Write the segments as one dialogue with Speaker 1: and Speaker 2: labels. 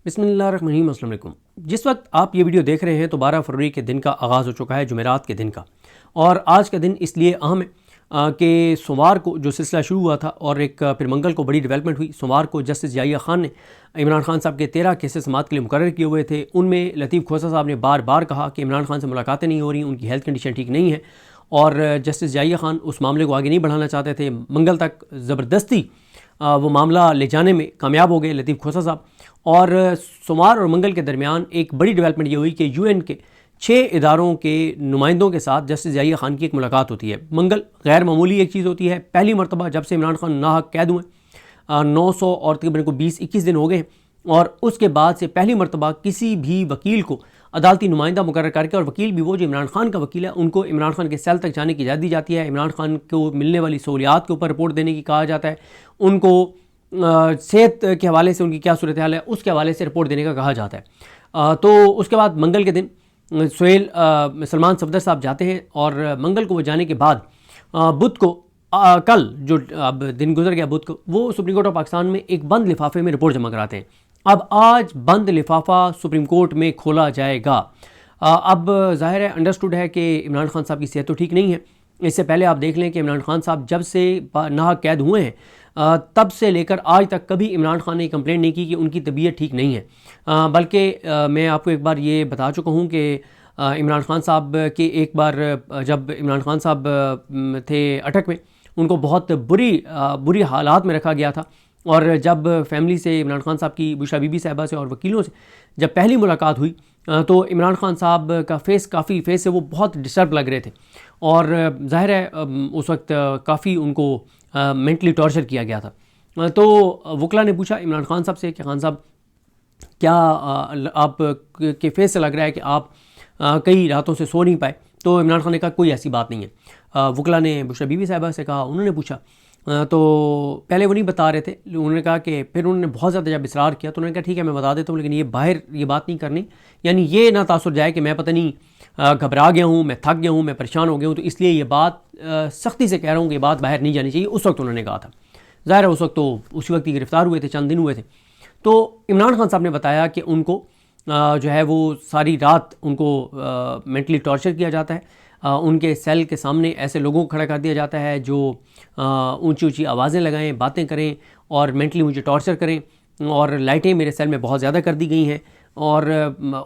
Speaker 1: बिस्मिल्लाहिर्रहमानिर्रहीम। अस्सलाम वालेकुम। जिस वक्त आप ये वीडियो देख रहे हैं तो 12 फरवरी के दिन का आगाज़ हो चुका है, जुमेरात के दिन का। और आज का दिन इसलिए अहम है कि सोमवार को जो सिलसिला शुरू हुआ था और एक फिर मंगल को बड़ी डेवलपमेंट हुई। सोमवार को जस्टिस याहिया खान ने इमरान खान साहब के 13 केसेस समाअत के लिए मुकर्रर किए हुए थे। उनमें लतीफ़ खोसा साहब ने बार बार कहा कि इमरान खान से मुलाकातें नहीं हो रही, उनकी हेल्थ कंडीशन ठीक नहीं है और जस्टिस याहिया खान उस मामले को आगे नहीं बढ़ाना चाहते थे। मंगल तक ज़बरदस्ती वो मामला ले जाने में कामयाब हो गए लतीफ़ खोसा साहब। और सोमवार और मंगल के दरमियान एक बड़ी डेवलपमेंट ये हुई कि यूएन के 6 इदारों के नुमाइंदों के साथ जस्टिस याहिया खान की एक मुलाकात होती है। मंगल गैर मामूली एक चीज़ होती है। पहली मरतबा जब से इमरान खान नाहक कैद हुए 900 और तकरीबन को 20-21 दिन हो गए और उसके बाद से पहली मरतबा किसी भी वकील को अदालती नुमाइंदा मुकर्रर करके, और वकील भी वो जो इमरान खान का वकील है, उनको इमरान खान के सेल तक जाने की इजाज़त दी जाती है। इमरान खान को मिलने वाली सहूलियात के ऊपर रिपोर्ट देने की कहा जाता है। उनको सेहत के हवाले से उनकी क्या सूरत हाल है उसके हवाले से रिपोर्ट देने का कहा जाता है। तो उसके बाद मंगल के दिन सुहेल सलमान सफदर साहब जाते हैं और मंगल को वो जाने के बाद बुध को कल जो अब दिन गुजर गया बुध को, वो सुप्रीम कोर्ट ऑफ पाकिस्तान में एक बंद लिफाफे में रिपोर्ट जमा कराते हैं। अब आज बंद लिफाफा सुप्रीम कोर्ट में खोला जाएगा। अब ज़ाहिर है, अंडरस्टूड है कि इमरान खान साहब की सेहत तो ठीक नहीं है। इससे पहले आप देख लें कि इमरान खान साहब जब से नाहक कैद हुए हैं तब से लेकर आज तक कभी इमरान खान ने कंप्लेंट नहीं की कि उनकी तबीयत ठीक नहीं है। बल्कि मैं आपको एक बार ये बता चुका हूँ कि इमरान खान साहब के एक बार जब इमरान खान साहब थे अटक में, उनको बहुत बुरी हालात में रखा गया था। और जब फैमिली से इमरान खान साहब की बुशरा बीबी साहिबा से और वकीलों से जब पहली मुलाकात हुई तो इमरान खान साहब का फेस से वो बहुत डिस्टर्ब लग रहे थे और ज़ाहिर है उस वक्त काफ़ी उनको मेंटली टॉर्चर किया गया था। तो वकला ने पूछा इमरान खान साहब से कि खान साहब क्या आप के फेस से लग रहा है कि आप कई रातों से सो नहीं पाए? तो इमरान खान ने कहा कोई ऐसी बात नहीं है। वकला ने बुशरा बीबी साहिबा से कहा, उन्होंने पूछा तो पहले वो नहीं बता रहे थे। उन्होंने कहा कि फिर उन्होंने बहुत ज़्यादा जब इसरार किया तो उन्होंने कहा ठीक है मैं बता देता हूँ, लेकिन ये बाहर ये बात नहीं करनी, यानी ये ना तासुर जाए कि मैं पता नहीं घबरा गया हूँ, मैं थक गया हूँ, मैं परेशान हो गया हूँ, तो इसलिए ये बात सख्ती से कह रहा हूँ कि ये बात बाहर नहीं जानी चाहिए। उस वक्त उन्होंने कहा था। ज़ाहिर है उस वक्त तो उसी वक्त ही गिरफ़्तार हुए थे, चंद दिन हुए थे। तो इमरान खान साहब ने बताया कि उनको जो है वो सारी रात उनको मेंटली टॉर्चर किया जाता है। उनके सेल के सामने ऐसे लोगों को खड़ा कर दिया जाता है जो ऊंची ऊंची आवाज़ें लगाएं, बातें करें और मेंटली मुझे टॉर्चर करें। और लाइटें मेरे सेल में बहुत ज़्यादा कर दी गई हैं और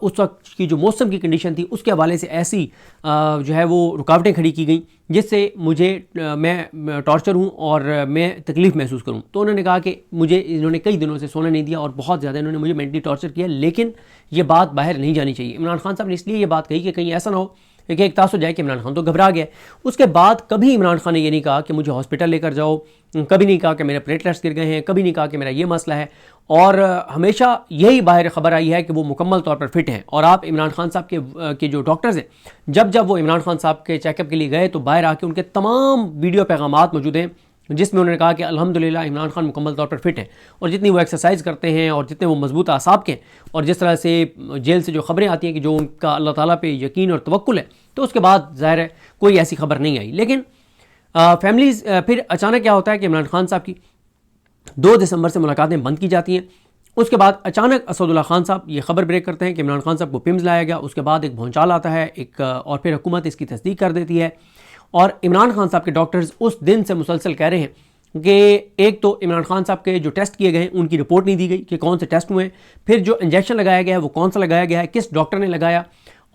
Speaker 1: उस वक्त की जो मौसम की कंडीशन थी उसके हवाले से ऐसी जो है वो रुकावटें खड़ी की गई जिससे मुझे मैं टॉर्चर हूँ और मैं तकलीफ़ महसूस करूँ। तो उन्होंने कहा कि मुझे इन्होंने कई दिनों से सोना नहीं दिया और बहुत ज़्यादा इन्होंने मुझे मेंटली टॉर्चर किया, लेकिन ये बात बाहर नहीं जानी चाहिए। इमरान खान साहब ने इसलिए ये बात कही कि कहीं ऐसा ना हो कि एक तासुर जाए कि इमरान खान तो घबरा गया। उसके बाद कभी इमरान खान ने ये नहीं कहा कि मुझे हॉस्पिटल लेकर जाओ, कभी नहीं कहा कि मेरे प्लेटलेट्स गिर गए हैं, कभी नहीं कहा कि मेरा ये मसला है, और हमेशा यही बाहर खबर आई है कि वो मुकम्मल तौर पर फिट हैं। और आप इमरान खान साहब के जो डॉक्टर्स हैं, जब वो इमरान खान साहब के चेकअप के लिए गए तो बाहर आके उनके तमाम वीडियो पैगामात मौजूद हैं जिसमें उन्होंने कहा कि अल्हम्दुलिल्लाह इमरान खान मुकम्मल तौर पर फिट हैं। और जितनी वो एक्सरसाइज करते हैं और जितने वो मजबूत आसाब के, और जिस तरह से जेल से जो खबरें आती हैं कि जो उनका अल्लाह ताला पे यकीन और तवक्कुल है, तो उसके बाद ज़ाहिर है कोई ऐसी खबर नहीं आई। लेकिन फैमिलीज़ फिर अचानक क्या होता है कि इमरान खान साहब की 2 दिसंबर से मुलाकातें बंद की जाती हैं। उसके बाद अचानक असदुल्ला खान साहब ये खबर ब्रेक करते हैं कि इमरान खान साहब को पिम्स लाया गया। उसके बाद एक भौचाल आता है और फिर हुकूमत इसकी तस्दीक कर देती है। और इमरान खान साहब के डॉक्टर्स उस दिन से मुसलसल कह रहे हैं कि एक तो इमरान खान साहब के जो टेस्ट किए गए हैं उनकी रिपोर्ट नहीं दी गई कि कौन से टेस्ट हुए हैं, फिर जो इंजेक्शन लगाया गया है वो कौन सा लगाया गया है, किस डॉक्टर ने लगाया,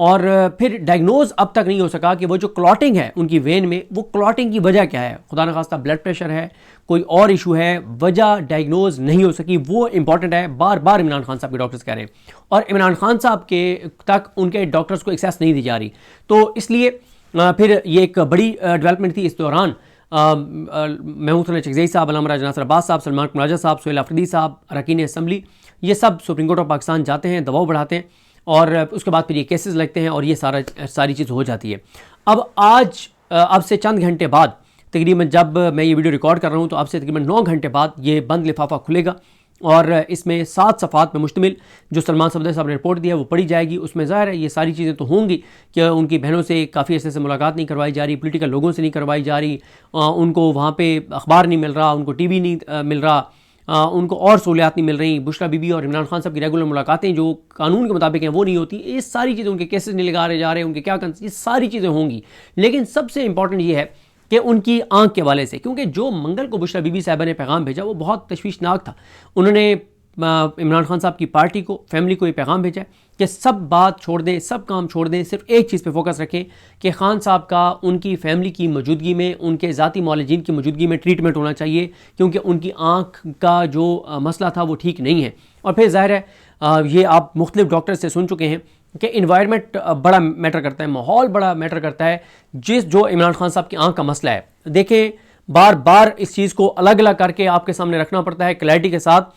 Speaker 1: और फिर डायग्नोज अब तक नहीं हो सका कि वो जो क्लॉटिंग है उनकी वेन में, वो क्लॉटिंग की वजह क्या है। खुदा न खास्ता ब्लड प्रेशर है, कोई और इशू है, वजह डायग्नोज नहीं हो सकी, वो इंपॉर्टेंट है। बार बार इमरान खान साहब के डॉक्टर्स कह रहे हैं और इमरान खान साहब के तक उनके डॉक्टर्स को एक्सेस नहीं दी जा रही। तो इसलिए फिर ये एक बड़ी डेवलपमेंट थी। इस दौरान महमूद चकजई साहब, अल्लामा राजा नासिर अब्बास साहब, सलमान कुराजा साहब, सुहेल अफरीदी साहब, अरकान असम्बली, ये सब सुप्रीम कोर्ट ऑफ पाकिस्तान जाते हैं, दबाव बढ़ाते हैं और उसके बाद फिर ये केसेस लगते हैं और ये सारी चीज़ हो जाती है। अब से चंद घंटे बाद, तकरीबन जब मैं ये वीडियो रिकॉर्ड कर रहा हूँ तो अब से तकरीबन 9 घंटे बाद ये बंद लिफाफा खुलेगा और इसमें 7 सफ़ात में मुश्तमिल जो सलमान सफदर साहब ने रिपोर्ट दिया है वो पढ़ी जाएगी। उसमें ज़ाहिर है ये सारी चीज़ें तो होंगी कि उनकी बहनों से काफ़ी अर्से से मुलाकात नहीं करवाई जा रही, पॉलिटिकल लोगों से नहीं करवाई जा रही, उनको वहाँ पे अखबार नहीं मिल रहा, उनको टीवी नहीं मिल रहा, उनको और सहूलियात नहीं मिल रही, बुशरा बीबी और इमरान खान साहब की रेगुलर मुलाकातें जो कानून के मुताबिक हैं वो नहीं होती, ये सारी चीज़ें, उनके केसेस नहीं लगाए जा रहे, उनके क्या ये सारी चीज़ें होंगी। लेकिन सबसे इंपॉर्टेंट ये है कि उनकी आंख के हवाले से, क्योंकि जो मंगल को बुशरा बीबी साहबा ने पैगाम भेजा वो बहुत तशवीशनाक था। उन्होंने इमरान खान साहब की पार्टी को, फैमिली को ये पैगाम भेजा है कि सब बात छोड़ दें, सब काम छोड़ दें, सिर्फ एक चीज़ पे फोकस रखें कि खान साहब का उनकी फैमिली की मौजूदगी में, उनके ज़ाती मौलजीन की मौजूदगी में ट्रीटमेंट होना चाहिए, क्योंकि उनकी आँख का जो मसला था वो ठीक नहीं है। और फिर ज़ाहिर है ये आप मुख्तलिफ डॉक्टर से सुन चुके हैं कि इन्वायरमेंट बड़ा मैटर करता है, माहौल बड़ा मैटर करता है। जो इमरान खान साहब की आँख का मसला है, देखें बार बार इस चीज़ को अलग अलग करके आपके सामने रखना पड़ता है क्लैरिटी के साथ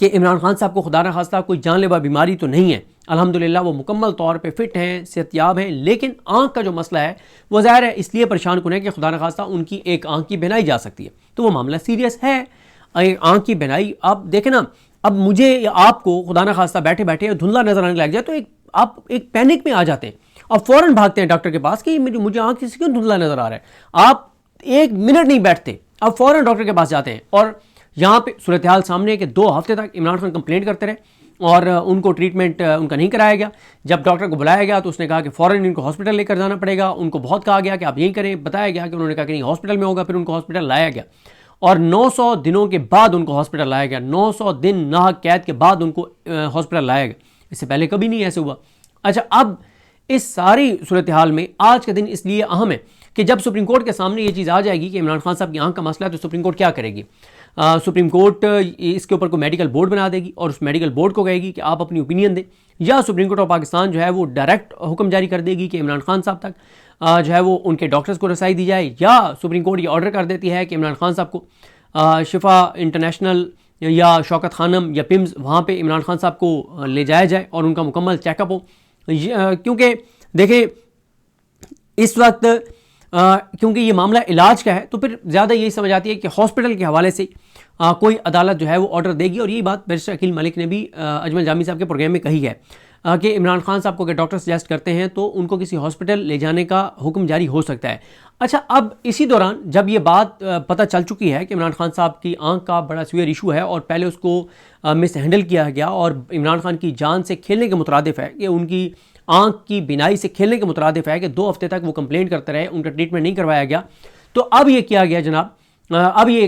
Speaker 1: कि इमरान खान साहब को खुदा न खास्ता कोई जानलेवा बीमारी तो नहीं है, अल्हम्दुलिल्लाह वो मुकम्मल तौर पे फिट हैं, सेहतयाब हैं। लेकिन आँख का जो मसला है वो ज़ाहिर है इसलिए परेशान कुन है कि खुदा न खास्ता उनकी एक आँख की बिनाई जा सकती है, तो वो मामला सीरियस है। आँख की बिनाई, आप देखें ना, अब मुझे या आपको खुदा न खास्ता बैठे बैठे धुंधला नजर आने लग जाए तो आप एक पैनिक में आ जाते हैं, अब फ़ौरन भागते हैं डॉक्टर के पास कि मुझे आँख से क्यों धुंधला नजर आ रहा है। आप एक मिनट नहीं बैठते, अब फ़ौरन डॉक्टर के पास जाते हैं। और यहाँ पे सूरत हाल सामने है कि 2 हफ्ते तक इमरान खान कंप्लेंट करते रहे और उनको ट्रीटमेंट उनका नहीं कराया गया। जब डॉक्टर को बुलाया गया तो उसने कहा कि फ़ौरन इनको हॉस्पिटल लेकर जाना पड़ेगा। उनको बहुत कहा गया कि आप यही करें, बताया गया कि उन्होंने कहा कि नहीं हॉस्पिटल में होगा। फिर उनको हॉस्पिटल लाया गया और 900 दिनों के बाद उनको हॉस्पिटल लाया गया। 900 दिन नाहक कैद के बाद उनको हॉस्पिटल लाया गया, इससे पहले कभी नहीं ऐसे हुआ। अच्छा, अब इस सारी सूरत हाल में आज का दिन इसलिए अहम है कि जब सुप्रीम कोर्ट के सामने ये चीज़ आ जाएगी कि इमरान खान साहब की आंख का मसला है तो सुप्रीम कोर्ट क्या करेगी। सुप्रीम कोर्ट इसके ऊपर कोई मेडिकल बोर्ड बना देगी और उस मेडिकल बोर्ड को कहेगी कि आप अपनी ओपिनियन दें, या सुप्रीम कोर्ट ऑफ पाकिस्तान जो है वो डायरेक्ट हुक्म जारी कर देगी कि इमरान खान साहब तक जो है वो उनके डॉक्टर्स को रसाई दी जाए, या सुप्रीम कोर्ट ये ऑर्डर कर देती है कि इमरान खान साहब को शिफा इंटरनेशनल या शौकत खानम या पिम्स वहाँ पे इमरान खान साहब को ले जाया जाए और उनका मुकम्मल चेकअप हो। क्योंकि देखें इस वक्त क्योंकि ये मामला इलाज का है तो फिर ज़्यादा यही समझ आती है कि हॉस्पिटल के हवाले से कोई अदालत जो है वो ऑर्डर देगी। और यही बात बैरिस्टर अकील मलिक ने भी अजमल जामी साहब के प्रोग्राम में कही है कि इमरान खान साहब को अगर डॉक्टर सजेस्ट करते हैं तो उनको किसी हॉस्पिटल ले जाने का हुक्म जारी हो सकता है। अच्छा, अब इसी दौरान जब ये बात पता चल चुकी है कि इमरान खान साहब की आंख का बड़ा सीवियर इशू है और पहले उसको मिस हैंडल किया गया और इमरान खान की जान से खेलने के मुतरादिफ है कि उनकी आंख की बिनाई से खेलने के मुतरादिफ है कि 2 हफ्ते तक वो कंप्लेंट करते रहे, उनका ट्रीटमेंट नहीं करवाया गया। तो अब ये किया गया जनाब, अब ये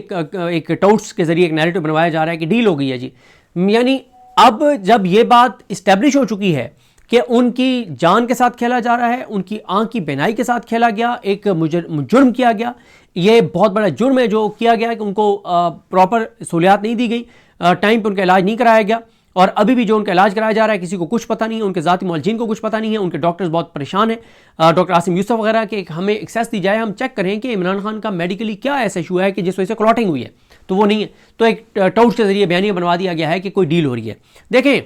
Speaker 1: एक टाउट्स के जरिए एक नैरेटिव बनवाया जा रहा है कि डील हो गई है जी। यानी अब जब ये बात इस्टेब्लिश हो चुकी है कि उनकी जान के साथ खेला जा रहा है, उनकी आंख की बिनाई के साथ खेला गया, एक जुर्म किया गया, ये बहुत बड़ा जुर्म है जो किया गया कि उनको प्रॉपर सहूलियात नहीं दी गई, टाइम पर उनका इलाज नहीं कराया गया और अभी भी जो उनका इलाज कराया जा रहा है किसी को कुछ पता नहीं है, उनके ज़ाती मौलजीन को कुछ पता नहीं है, उनके डॉक्टर्स बहुत परेशान हैं। डॉक्टर आसिम यूसुफ वगैरह के हमें एक्सेस दी जाए, हम चेक करें कि इमरान खान का मेडिकली क्या ऐसा इशू है कि जिस वजह से क्लॉटिंग हुई है, तो वो नहीं है। तो एक टाउट के जरिए बयानिया बनवा दिया गया है कि कोई डील हो रही है। देखें,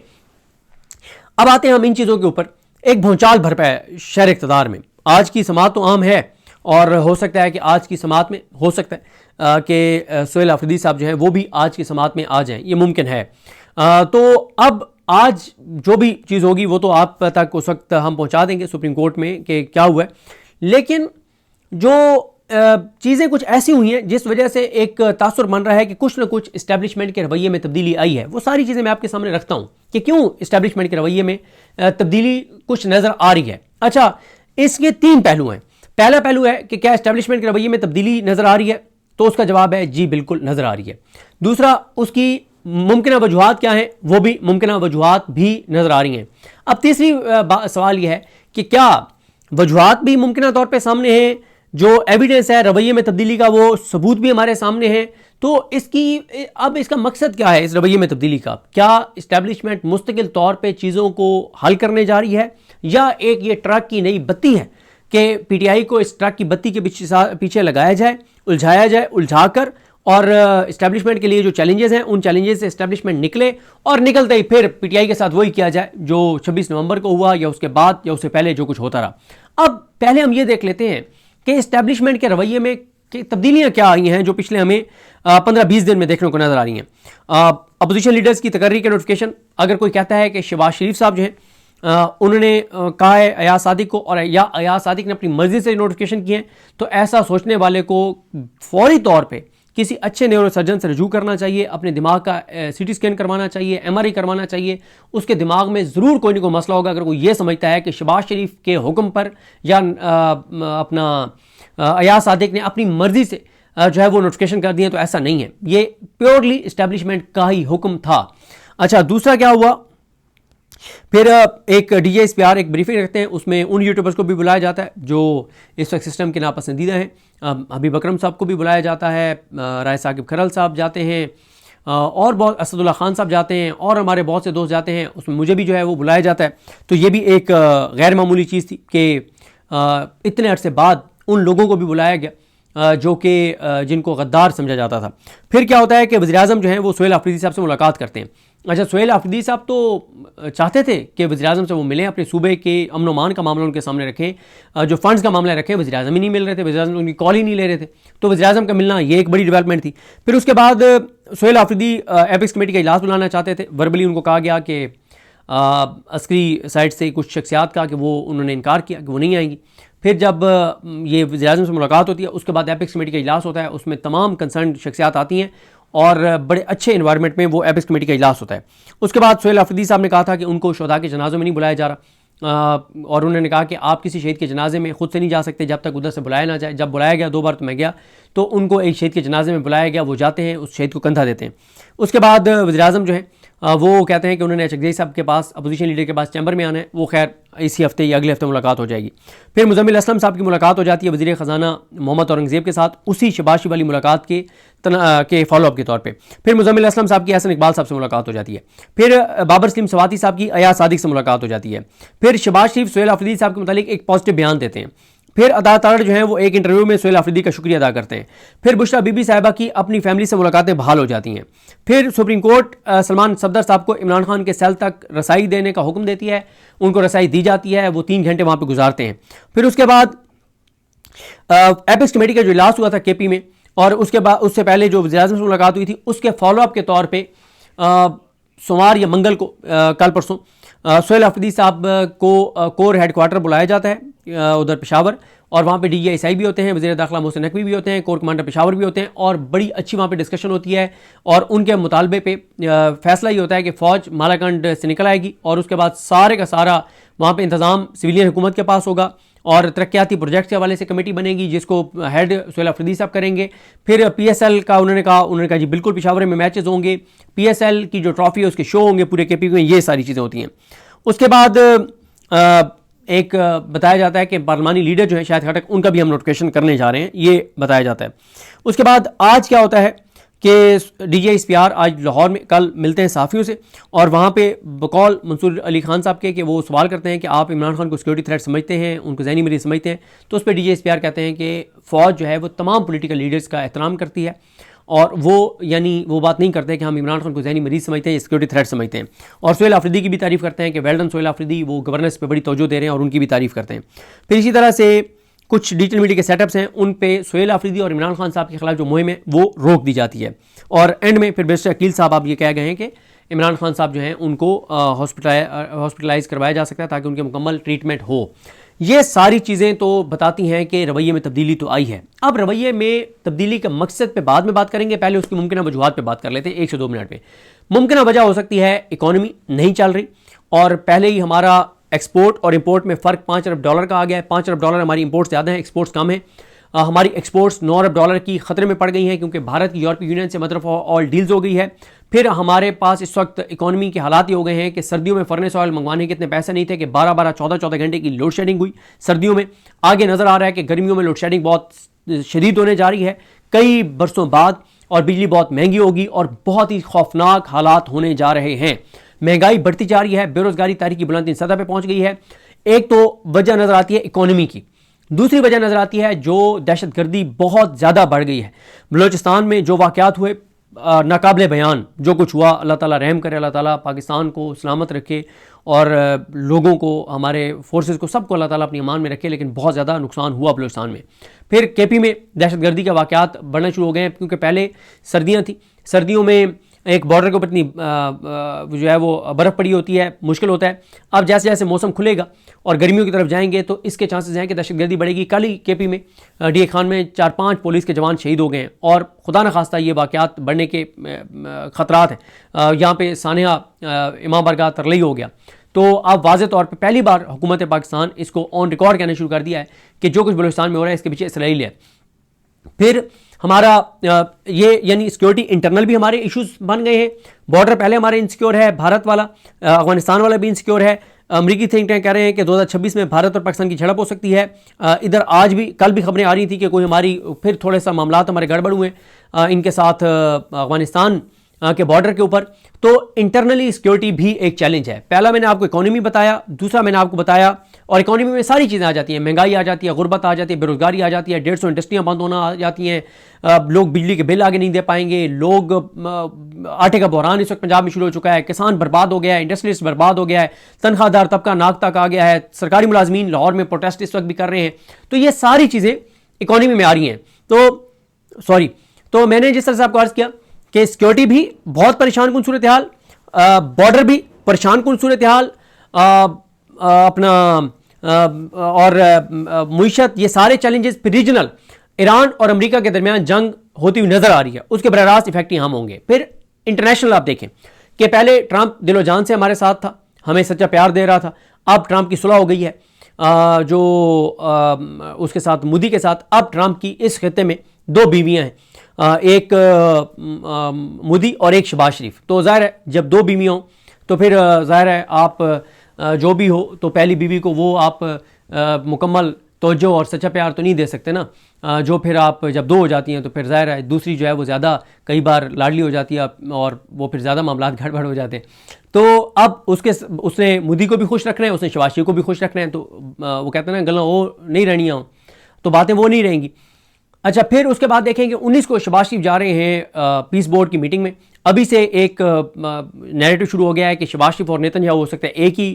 Speaker 1: अब आते हैं हम इन चीज़ों के ऊपर। एक भूचाल भरपा है शहर इक़्तिदार में, आज की समात तो आम है और हो सकता है कि आज की समात में हो सकता है कि सोहेल आफरीदी साहब जो है वो भी आज की समात में आ जाएं, ये मुमकिन है। तो अब आज जो भी चीज़ होगी वो तो आप तक उस वक्त हम पहुंचा देंगे सुप्रीम कोर्ट में कि क्या हुआ है। लेकिन जो चीज़ें कुछ ऐसी हुई हैं जिस वजह से एक तासुर बन रहा है कि कुछ ना कुछ इस्टेब्लिशमेंट के रवैये में तब्दीली आई है, वो सारी चीज़ें मैं आपके सामने रखता हूँ कि क्यों इस्टेब्लिशमेंट के रवैये में तब्दीली कुछ नज़र आ रही है। अच्छा, इसके 3 पहलू हैं। पहला पहलू है कि क्या इस्टेब्लिशमेंट के रवैये में तब्दीली नज़र आ रही है, तो उसका जवाब है जी बिल्कुल नज़र आ रही है। दूसरा, उसकी मुमकिन वजूहात क्या हैं, वो भी मुमकिन वजूहात भी नज़र आ रही हैं। अब तीसरी सवाल यह है कि क्या वजूहात भी मुमकिन तौर पे सामने हैं, जो एविडेंस है रवैये में तब्दीली का वो सबूत भी हमारे सामने है, तो इसका मकसद क्या है इस रवैये में तब्दीली का? क्या इस्टेब्लिशमेंट मुस्तकिल तौर पे चीज़ों को हल करने जा रही है, या एक ये ट्रक की नई बत्ती है कि पीटीआई को इस ट्रक की बत्ती के पीछे लगाया जाए, उलझाया जाए, उलझाकर और इस्टेब्लिशमेंट के लिए जो चैलेंजेस हैं उन चैलेंजेस से इस्टेब्लिशमेंट निकले और निकलते ही फिर पीटीआई के साथ वही किया जाए जो 26 नवंबर को हुआ या उसके बाद या उससे पहले जो कुछ होता रहा। अब पहले हम ये देख लेते हैं कि इस्टेब्लिशमेंट के रवैये में तब्दीलियां क्या आई हैं जो पिछले हमें 15-20 दिन में देखने को नजर आ रही हैं। अपोजिशन लीडर्स की तकर्री के नोटिफिकेशन, अगर कोई कहता है कि शहबाज शरीफ साहब जो हैं उन्होंने कहा है अयाज सादिक को और या अयाज सादिक ने अपनी मर्जी से नोटिफिकेशन किए हैं, तो ऐसा सोचने वाले को फौरी तौर पे किसी अच्छे न्यूरोसर्जन से रजू करना चाहिए, अपने दिमाग का सीटी स्कैन करवाना चाहिए, एमआरआई करवाना चाहिए। उसके दिमाग में ज़रूर कोई ना कोई मसला होगा। अगर कोई ये समझता है कि शहबाज शरीफ के हुक्म पर या अपना अयाज सादिक ने अपनी मर्जी से जो है वो नोटिफिकेशन कर दिए, तो ऐसा नहीं है, ये प्योरली इस्टेब्लिशमेंट का ही हुक्म था। अच्छा, दूसरा क्या हुआ, फिर एक DJSPR एक ब्रीफिंग रखते हैं, उसमें उन यूट्यूबर्स को भी बुलाया जाता है जो इस वक्त सिस्टम के नापसंदीदा हैं। हबीब अकरम साहब को भी बुलाया जाता है, राय साकिब खरल साहब जाते हैं, और बहुत असदुल्ला खान साहब जाते हैं, और हमारे बहुत से दोस्त जाते हैं, उसमें मुझे भी जो है वो बुलाया जाता है। तो ये भी एक गैर मामूली चीज़ थी कि इतने अरसे बाद उन लोगों को भी बुलाया गया जो कि जिनको गद्दार समझा जाता था। फिर क्या होता है कि वज़ीर-ए-आज़म जो हैं वो सोहेल आफरीदी साहब से मुलाकात करते हैं। अच्छा, सोहेल आफरीदी साहब तो चाहते थे कि वज़ीर-ए-आज़म से वो मिलें, अपने सूबे के अमन मान का मामला उनके सामने रखें, जो फंड्स का मामला रखें। वज़ीर-ए-आज़म ही नहीं मिल रहे थे, वज़ीर-ए-आज़म उनकी कॉल ही नहीं ले रहे थे, तो वज़ीर-ए-आज़म का मिलना ये एक बड़ी डेवलपमेंट थी। फिर उसके बाद सोहेल आफरीदी एपेक्स कमेटी का इजलास बुलाना चाहते थे। वर्बली उनको कहा गया कि अस्करी साइड से कुछ शख्सियात का कि वो उन्होंने इनकार किया कि वो नहीं आएंगी। फिर जब ये वज़ीर-ए-आज़म से मुलाकात होती है, उसके बाद एपेक्स कमेटी का इजलास होता है, उसमें तमाम कंसर्न शख्सियात आती हैं और बड़े अच्छे इन्वायरमेंट में वो एपेक्स कमेटी का इजलास होता है। उसके बाद सोहेल आफरीदी साहब ने कहा था कि उनको शुहदा के जनाज़ों में नहीं बुलाया जा रहा, और उन्होंने कहा कि आप किसी शहीद के जनाजे में खुद से नहीं जा सकते जब तक उधर से बुलाया ना जाए। जब बुलाया गया 2 बार तो मैं गया, तो उनको एक शहीद के जनाजे में बुलाया गया, वो जाते हैं, उस शहीद को कंधा देते हैं। उसके बाद वज़ीर-ए-आज़म जो है वो कहते हैं कि उन्होंने चकदेई साहब के पास, अपोजिशन लीडर के पास चैम्बर में आना है। वो खैर इसी हफ्ते या अगले हफ्ते मुलाकात हो जाएगी। फिर मुज़म्मिल असलम साहब की मुलाकात हो जाती है वज़ीर ख़जाना मोहम्मद औरंगज़ेब के साथ, उसी शहबाज शरीफ वाली मुलाकात के फॉलोअप के तौर पे। फिर मुज़म्मिल असलम साहब की हसन इकबाल साहब से मुलाकात हो जाती है। फिर बाबर सलीम सवाती साहब की अयाज सादिक से मुलाकात हो जाती है। फिर शहबाज शरीफ सोहेल आफरीदी साहब के मुतालिक एक पॉजिटिव बयान देते हैं। फिर अदातार जो हैं वो एक इंटरव्यू में सोहेल आफरीदी का शुक्रिया अदा करते हैं। फिर बुशरा बीबी साहिबा की अपनी फैमिली से मुलाकातें बहाल हो जाती हैं। फिर सुप्रीम कोर्ट सलमान सफदर साहब को इमरान खान के सेल तक रसाई देने का हुक्म देती है, उनको रसाई दी जाती है, वो 3 घंटे वहाँ पर गुजारते हैं। फिर उसके बाद एपेक्स कमेटी का जो इजलास हुआ था KP में, और उसके बाद उससे पहले जो वज़ीर-ए-आज़म से मुलाकात हुई थी, उसके फॉलोअप के तौर पर सोमवार या मंगल को कल परसों सोहेल आफरीदी साहब को कोर हेडक्वार्टर बुलाया जाता है उधर पेशावर, और वहाँ पे DGI भी होते हैं, वज़ीर दाखिला मोहसिन नकवी भी होते हैं, कोर कमांडर पेशावर भी होते हैं, और बड़ी अच्छी वहाँ पे डिस्कशन होती है। और उनके मुतालबे पे फैसला ये होता है कि फ़ौज मालाकंड से निकल आएगी, और उसके बाद सारे का सारा वहाँ पे इंतज़ाम सिविलियन हुकूमत के पास होगा, और तरक्याती प्रोजेक्ट के हवाले से कमेटी बनेगी जिसको हेड सोहेल आफरीदी साहब करेंगे। फिर PSL का उन्होंने कहा जी बिल्कुल पेशावर में मैचेस होंगे, PSL की जो ट्रॉफी है उसके शो होंगे पूरे KP में, ये सारी चीज़ें होती हैं। उसके बाद एक बताया जाता है कि पार्लिमानी लीडर जो है शाहिद खटक, उनका भी हम नोटिफिकेशन करने जा रहे हैं, ये बताया जाता है। उसके बाद आज क्या होता है कि DGSPR आज लाहौर में कल मिलते हैं सहाफ़ियों से, और वहाँ पे बकौल मंसूर अली खान साहब के कि वो सवाल करते हैं कि आप इमरान खान को सिक्योरिटी थ्रेट समझते हैं, उनको ज़हनी मरीज़ समझते हैं। तो उस पर DGSPR कहते हैं कि फ़ौज जो है वो तमाम पॉलिटिकल लीडर्स का एहतराम करती है, और वो यानी वो बात नहीं करते कि हम इमरान खान को ज़हनी मरीज़ समझते हैं, सिक्योरिटी थ्रेट समझते हैं। और सोहेल आफरीदी की भी तारीफ़ करते हैं कि वेल्डन सोहेल आफरीदी, वो गवर्नेंस पे बड़ी तवज्जो दे रहे हैं, और उनकी भी तारीफ़ करते हैं। फिर इसी तरह से कुछ डिजिटल मीडिया के सेटअप्स हैं, उन पे सोहेल आफरीदी और इमरान खान साहब के खिलाफ जो मुहिम है वो रोक दी जाती है। और एंड में फिर बैरिस्टर अकील साहब आप ये कह गए हैं कि इमरान खान साहब जो हैं उनको हॉस्पिटलाइज करवाया जा सकता है ताकि उनके मुकम्मल ट्रीटमेंट हो। ये सारी चीज़ें तो बताती हैं कि रवैये में तब्दीली तो आई है। अब रवैये में तब्दीली के मकसद पे बाद में बात करेंगे, पहले उसकी मुमकिन वजूहात पे बात कर लेते हैं 1 से 2 मिनट में। मुमकिन वजह हो सकती है इकॉनमी नहीं चल रही, और पहले ही हमारा एक्सपोर्ट और इंपोर्ट में फ़र्क $5 अरब का आ गया है। $5 अरब हमारी इंपोर्ट ज़्यादा है, एक्सपोर्ट्स कम है। हमारी एक्सपोर्ट्स $9 अरब की ख़तरे में पड़ गई हैं क्योंकि भारत की यूरोपीय यूनियन से मदर ऑल डील्स हो गई है। फिर हमारे पास इस वक्त इकॉनमी के हालात ये हो गए हैं कि सर्दियों में फर्नेस ऑयल मंगवाने के इतने पैसे नहीं थे कि 12-12, 14-14 घंटे की लोड शेडिंग हुई सर्दियों में। आगे नज़र आ रहा है कि गर्मियों में लोड शेडिंग बहुत शदीद होने जा रही है कई बरसों बाद, और बिजली बहुत महंगी होगी, और बहुत ही खौफनाक हालात होने जा रहे हैं। महंगाई बढ़ती जा रही है, बेरोजगारी तारीख की बुलंद सतह पर पहुंच गई है। एक तो वजह नज़र आती है इकॉनमी की, दूसरी वजह नज़र आती है जो दहशतगर्दी बहुत ज़्यादा बढ़ गई है। बलोचिस्तान में जो वाक़यात हुए नाकाबिले बयान, जो कुछ हुआ, अल्लाह ताला रहम करे, अल्लाह ताला पाकिस्तान को सलामत रखे, और लोगों को, हमारे फोर्सेस को, सबको अल्लाह ताला अपनी अमान में रखे। लेकिन बहुत ज़्यादा नुकसान हुआ बलोचिस्तान में। फिर KP में दहशतगर्दी के वाक़यात बढ़ना शुरू हो गए हैं क्योंकि पहले सर्दियाँ थी, सर्दियों में एक बॉर्डर के ऊपर इतनी जो है वो बर्फ़ पड़ी होती है, मुश्किल होता है। अब जैसे जैसे मौसम खुलेगा और गर्मियों की तरफ जाएंगे तो इसके चांसेस हैं कि दहशतगर्दी बढ़ेगी। कल ही केपी में डी खान में 4-5 पुलिस के जवान शहीद हो गए हैं और खुदा न खास्ता ये वाक़यात बढ़ने के ख़तरात हैं। यहाँ पे सानिया इमाम बारगाह तरलई हो गया, तो अब वाज़े तौर पे पहली बार हुकूमत पाकिस्तान इसको ऑन रिकॉर्ड कहना शुरू कर दिया है कि जो कुछ बलूचिस्तान में हो रहा है इसके पीछे इसराइल है। फिर हमारा ये यानी सिक्योरिटी इंटरनल भी हमारे इश्यूज बन गए हैं। बॉर्डर पहले हमारे इनसिक्योर है, भारत वाला, अफगानिस्तान वाला भी इनसिक्योर है। अमरीकी थिंक टैंक कह रहे हैं कि 2026 में भारत और पाकिस्तान की झड़प हो सकती है। इधर आज भी कल भी खबरें आ रही थी कि कोई हमारी फिर थोड़े सा मामला हमारे गड़बड़ हुए इनके साथ अफगानिस्तान के बॉर्डर के ऊपर। तो इंटरनली सिक्योरिटी भी एक चैलेंज है। पहला मैंने आपको इकोनॉमी बताया, दूसरा मैंने आपको बताया, और इकोनॉमी में सारी चीज़ें आ जाती हैं, महंगाई आ जाती है, गुर्बत आ जाती है, बेरोजगारी आ जाती है, 150 इंडस्ट्रियाँ बंद होना आ जाती हैं, लोग बिजली के बिल आगे नहीं दे पाएंगे, लोग आटे का बहरान इस वक्त पंजाब में शुरू हो चुका है, किसान बर्बाद हो गया है, इंडस्ट्रियलिस्ट बर्बाद हो गया है, तनख्वाहदार तबका नाक तक आ गया है, सरकारी मुलाजमीन लाहौर में प्रोटेस्ट इस वक्त भी कर रहे हैं। तो ये सारी चीज़ें इकोनॉमी में आ रही हैं। तो मैंने जिस तरह से आपको अर्ज किया कि सिक्योरिटी भी बहुत परेशान कुन सूरत हाल, बॉर्डर भी परेशान कुन सूरत हाल, अपना और मुईशत, ये सारे चैलेंजेस रीजनल ईरान और अमेरिका के दरमियान जंग होती हुई नजर आ रही है, उसके बराह रास्त इफेक्ट यहाँ होंगे। फिर इंटरनेशनल आप देखें कि पहले ट्रंप दिलो जान से हमारे साथ था, हमें सच्चा प्यार दे रहा था। अब ट्रंप की सुलह हो गई है जो उसके साथ मोदी के साथ। अब ट्रंप की इस खित्ते में 2 बीवियां हैं, एक मोदी और एक शहबाज शरीफ। तो ज़ाहिर है जब 2 बीवियां हो तो फिर ज़ाहिर है आप जो भी हो तो पहली बीवी को वो आप मुकम्मल तवज्जो और सच्चा प्यार तो नहीं दे सकते ना, जो फिर आप जब 2 हो जाती हैं तो फिर ज़ाहिर है दूसरी जो है वो ज़्यादा कई बार लाडली हो जाती है और वो फिर ज़्यादा मामला गड़बड़ हो जाते हैं। तो अब उसने मोदी को भी खुश रखना है, उसने शहबाज शरीफ को भी खुश रखना है। तो वो कहते हैं ना गला वो नहीं रहनी हो, तो बातें वो नहीं रहेंगी। अच्छा, फिर उसके बाद देखेंगे 19 को शहबाज शरीफ जा रहे हैं पीस बोर्ड की मीटिंग में। अभी से एक नैरेटिव शुरू हो गया है कि शहबाज शरीफ और नेतन्याहू हो सकता है एक ही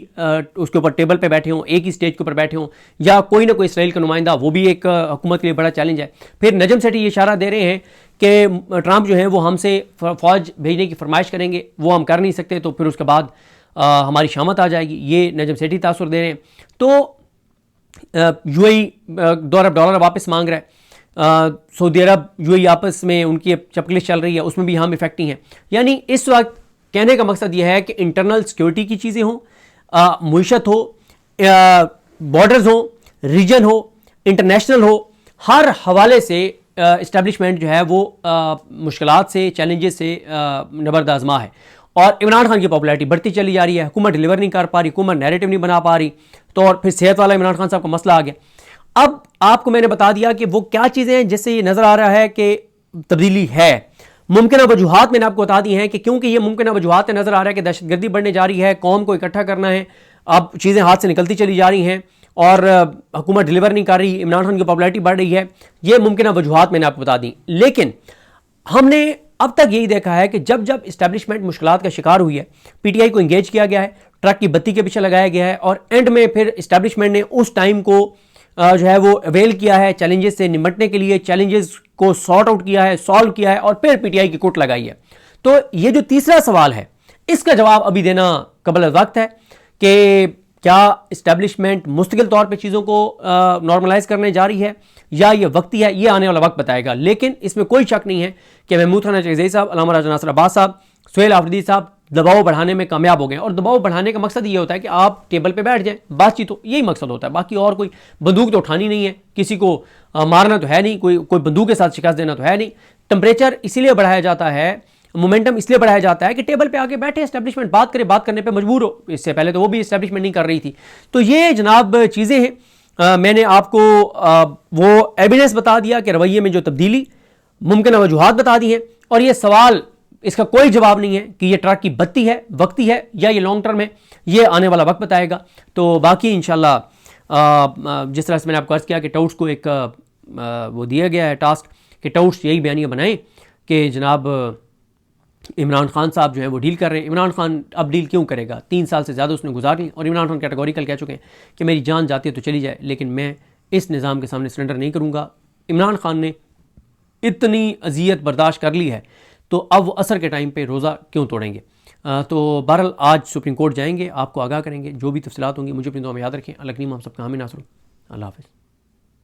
Speaker 1: उसके ऊपर टेबल पे बैठे हों, एक ही स्टेज के ऊपर बैठे हों, या कोई ना कोई इसराइल का नुमाइंदा, वो भी एक हुकूमत के लिए बड़ा चैलेंज है। फिर नजम सेठी ये इशारा दे रहे हैं कि ट्रंप जो है वो हमसे फौज भेजने की फरमाइश करेंगे, वो हम कर नहीं सकते, तो फिर उसके बाद हमारी शामत आ जाएगी। ये नजम सेठी तासुर दे रहे हैं। तो यूएई $1 डॉलर वापस मांग रहा है, सऊदी अरब यूएई आपस में उनकी चपकलिश चल रही है, उसमें भी हम इफेक्टिंग हैं। यानी इस वक्त कहने का मकसद यह है कि इंटरनल सिक्योरिटी की चीज़ें हों, मुईशत हो, बॉर्डर्स हो, रीजन हो, इंटरनेशनल हो, हर हवाले से इस्टेब्लिशमेंट जो है वो मुश्किलात से, चैलेंजेस से नबर्द आज़मा है। और इमरान खान की पॉपुलैरिटी बढ़ती चली जा रही है, हुकूमत डिलीवर नहीं कर पा रही, हुकूमत नैरेटिव नहीं बना पा रही। तो और फिर सेहत वाला इमरान खान साहब का मसला आ गया। अब आपको मैंने बता दिया कि वो क्या चीज़ें हैं जिससे ये नज़र आ रहा है कि तब्दीली है। मुमकिन वजूहात मैंने आपको बता दी हैं कि क्योंकि ये मुमकिन वजूहात नज़र आ रहा है कि दहशतगर्दी बढ़ने जा रही है, कौम को इकट्ठा करना है, अब चीज़ें हाथ से निकलती चली जा रही हैं और हुकूमत डिलीवर नहीं कर रही, इमरान खान की पॉपुलैरिटी बढ़ रही है। ये मुमकिन वजूहात मैंने आपको बता दी। लेकिन हमने अब तक यही देखा है कि जब जब इस्टेब्लिशमेंट मुश्किलात का शिकार हुई है, पीटीआई को इंगेज किया गया है, ट्रक की बत्ती के पीछे लगाया गया है, और एंड में फिर इस्टेब्लिशमेंट ने उस टाइम को जो है वो अवेल किया है चैलेंजेस से निपटने के लिए, चैलेंजेस को सॉर्ट आउट किया है, सॉल्व किया है, और फिर पीटीआई की कुट लगाई है। तो ये जो तीसरा सवाल है, इसका जवाब अभी देना कबल वक्त है कि क्या इस्टेब्लिशमेंट मुस्तकिल तौर पे चीज़ों को नॉर्मलाइज करने जा रही है या ये वक्ती है, ये आने वाला वक्त बताएगा। लेकिन इसमें कोई शक नहीं है कि महमूद खान चौधरी साहब, अल्लामा राजा नासिर अब्बास साहब, सुहेल आफरीदी साहब दबाव बढ़ाने में कामयाब हो गए। और दबाव बढ़ाने का मकसद ये होता है कि आप टेबल पे बैठ जाएं, बातचीत हो, यही मकसद होता है। बाकी और कोई बंदूक तो उठानी नहीं है, किसी को मारना तो है नहीं, कोई बंदूक के साथ शिकस्त देना तो है नहीं। टेम्परेचर इसीलिए बढ़ाया जाता है, मोमेंटम इसलिए बढ़ाया जाता है कि टेबल पे आके बैठे एस्टेब्लिशमेंट बात करे, बात करने पे मजबूर हो। इससे पहले तो वो भी एस्टेब्लिशमेंट नहीं कर रही थी। तो ये जनाब चीज़ें हैं। मैंने आपको वो एविडेंस बता दिया कि रवैये में जो तब्दीली, मुमकिन वजूहात बता दी हैं, और ये सवाल, इसका कोई जवाब नहीं है कि ये ट्रक की बत्ती है, वक्ती है, या ये लॉन्ग टर्म है। ये आने वाला वक्त बताएगा। तो बाकी इंशाल्लाह जिस तरह से मैंने आपको अर्ज़ किया कि टाउट्स को एक वो दिया गया है टास्क कि टाउट्स यही बयानिया बनाएं कि जनाब इमरान खान साहब जो है वो डील कर रहे हैं। इमरान खान अब डील क्यों करेगा? 3 साल से ज़्यादा उसने गुजार ली, और इमरान खान कैटेगोरिकल कह चुके हैं कि मेरी जान जाती है तो चली जाए, लेकिन मैं इस निज़ाम के सामने सरेंडर नहीं करूँगा। इमरान खान ने इतनी अजियत बर्दाश्त कर ली है, तो अब वो असर के टाइम पे रोज़ा क्यों तोड़ेंगे। तो बहरहाल आज सुप्रीम कोर्ट जाएंगे, आपको आगाह करेंगे, जो भी तफसीलात होंगी मुझे अपनी दुआ में याद रखें। अल्लाह करीम हम सबका हामी नासर। अल्लाह हाफ़िज़।